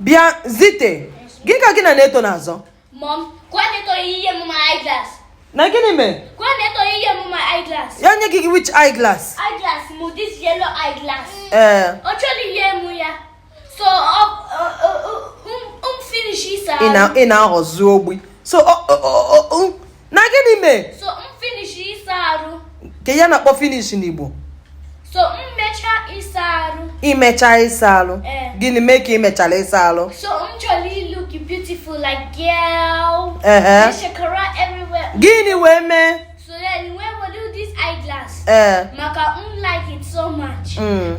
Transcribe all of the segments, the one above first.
Bia zite. Gika gina neto nazo. Mom, kwa neto iye mu my eyeglass. Na gini me? Kwa neto iye mu my eyeglass. Yanye gigi which eyeglass? Eyeglass mu this yellow eyeglass. Actually ye mu ya. So finish isa. Ina hozu ogbi. So na gini me? So finish isaru. Ke ya na po finish n'Igbo. So mecha isaru. Imecha isalu. Gini make imechala isalu. So actually look beautiful like girl. Shakara everywhere. Gini we me? So then when we do this eyeglass, Maka like it so much. And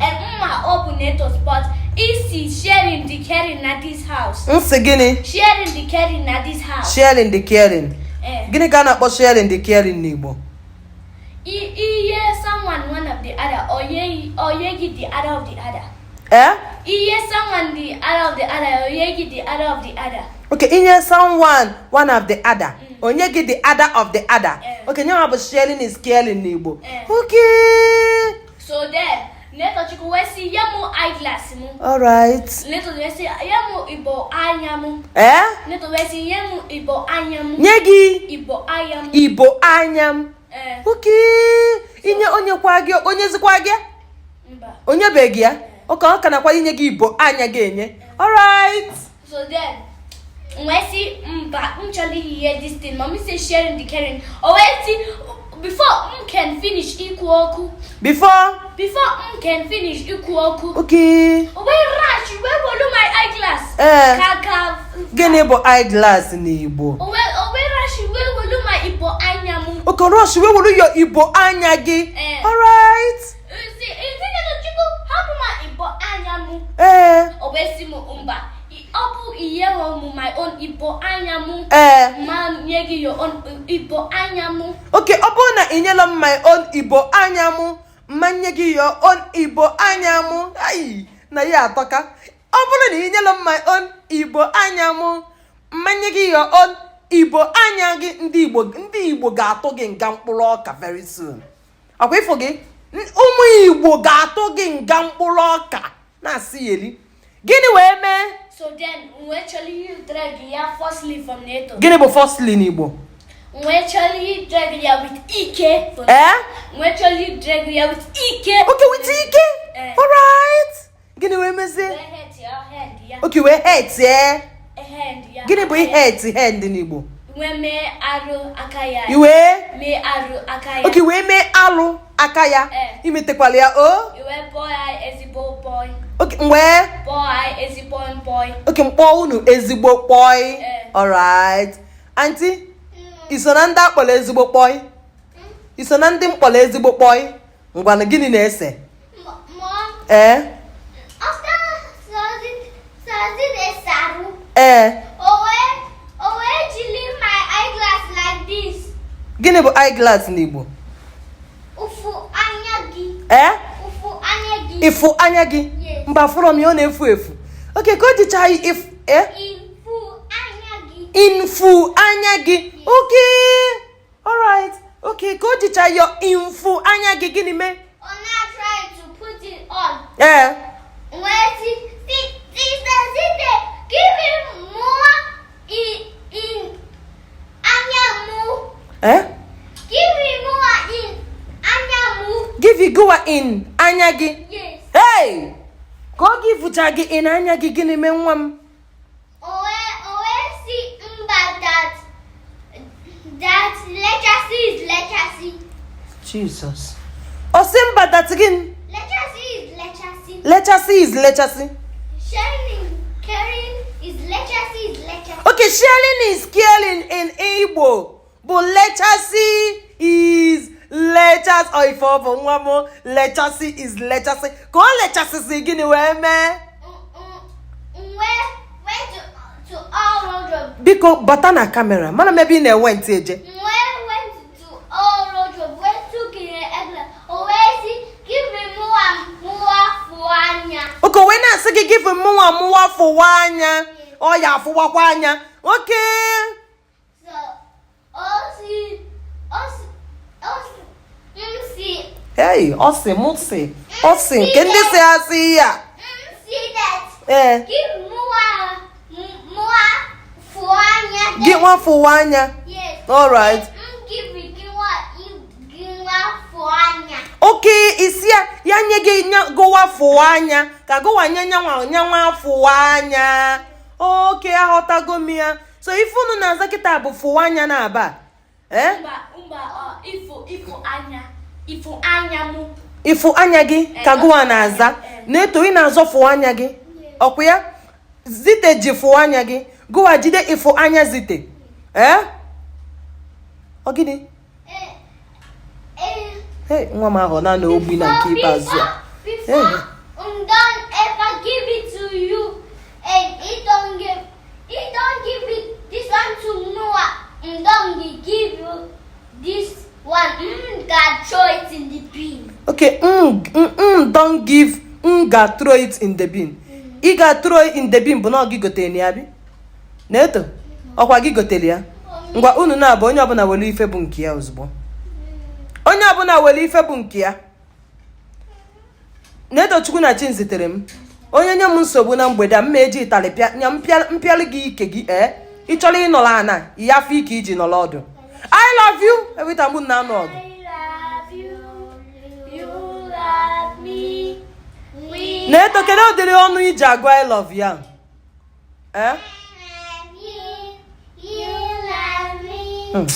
open it but easy sharing the caring at this house. Gini? Sharing the caring at this house. Sharing the caring. Gini kana po sharing the caring n'Igbo. Someone one of the other or ye the other of the other. Someone the other of the other or ye the other of the other. Okay, someone one of the other. Onye get the other of the other. Okay, now about sharing is caring n'Igbo. Okay. So then, neto chiku we see yamu eyeglass mu. All right. Neto we see yamu ibo anyamu. Neto we see yamu ibo anyamu. Nyegi ibo ayam. Ibo anyam. Okay. Inye onye kwagi, onye zikwagi? Mba. Onye begia? Okay, kana kwa inye gi ibo anya genye. All right. So then, when see actually hear this thing, mommy say sharing the caring. Oh wait, see before can finish equal. Before can finish equal. Okay. Where rush? Where will my eyeglass? Kaka. Genebo eyeglass n'Igbo. Where rush? Where will my ibo anyamu? Okay, rush. Where will your ibo anyagi? All right. See, how do my ibo anyamu? Where see mo umba? Opu iyewo my own ibo anyamu. Man yegi your own ibo anyamu. Okay, opu na inyelo my own ibo anyamu. Man yegi your own ibo anyamu. Ay, na ya atoka. Opu na inyelo my own ibo anyamu. Man yegi your own ibo anyagi. Ndi Igbo ga-atụ gị nga mkpụrụ ọka very soon. Akwa ifo gị? Ụmụ Igbo ga-atụ gị nga mkpụrụ ọka na-asị yeli. Gini wee mee? So then, we actually drag ya firstly from NATO. Gini bụ firstly n'Igbo? We actually drag ya with Ike. We actually drag ya with Ike. Okay, with Ike? Alright. Gini wee mezi? We hurt your hand, yeah. Okay, we hurt, yeah? Hand, yeah. Gini bụ hurt hand n'Igbo? We me arụ aka ya. Iwe? Me arụ aka ya. Okay, we me alụ aka ya. Imetekwala ya o? Iwe boy ezigbo boy. Okay, mgbe? Boy ezigbo boy. Okay, mkpọ unu ezigbo boy. Alright. Auntie, iso na ndị akpọrọ ezigbo boy? Iso na ndị mkpọrọ ezigbo boy? Ngwanụ gịnị na-ese? Mom. After saru. Owe jili my eyeglass like this. Gịnị bụ eyeglass n'Igbo? Ufu anya gị. Ufu anya gị. Ifu anya gị? Yes. Mba from ya ọ na-efu efu. Okay, ka o jicha if Infu anya gị. Infu anya gị. Okay. Alright. Okay, ka o jicha yo infu anya gị gịnị mee? I'm not trying to put it on. Where give him more in anyamu. Give him more in anyamu. Give you go in anya gị. Yes. Hey! Ka ọ gifucha gị in anya gị gịnị mee nwa m? Owe see mba that legacy is legacy. Jesus. Osimba that again. Legacy is legacy. Legacy is legacy. Sharing, caring is legacy is legacy. Okay, sharing is caring in Igbo. But legacy is legacy. Oh, if one more legacy is legacy. Go legacy is gini we me. Where to all road. Biko batana camera. Mana maybe ne went eje. Went to all road. Where took it egla. Always give me more for anya. Okay, when I say give him more for wanya. Oh yeah, for wanya. Okay. So, Osi. Hey, Osi. Can they say I see ya? See that? Give more Gị nwa fụwa anya. All right. Okay, isi ya nye gị gụwa fụwa anya ka gụwa nye nyanwa fụwa anya. Okay, aghọtago m ya. So ife unu na-aza kịta bụ fụwa anya na-aba. Ifu anya gị ka gụwa na-aza. Na-eto ị na-azọ fụwa anya gị. Ọkwa ya? Zite ji fụwa anya gị. Gụwa jide ifu anya zite. Ọ gịnị? Hey, nwa m ahụ na ogbi na nke ikpeazụ ya. Don't ever give it to you, and it don't give it this one to Noah. Don't give you this one. God throw it in the bin. Okay, don't give. God throw it in the bin. Ị ga throw it in the bin bụ na ọ gị gotere ya bi. Na-eto, ọkwa gị gotere ya. Ngwa unu na-abụ onye ọbụla were ife bụ nke ya ozugbo. Onye ọbụla were ife bụ nke ya. Na-eto Chukwu na chi zitere m. Onye nye m nsogbu na mgbede a, m eji ịtalị mpịalị gị ike gị ị chọrọ ịnọrọ ana ya afọ ike iji nọrọ ọdụ. I love you. Every time m na-anọ ọdụ. I love you. You love me. Na-eto kedu ụdịrị ọnụ iji agụ I love ya? You love me.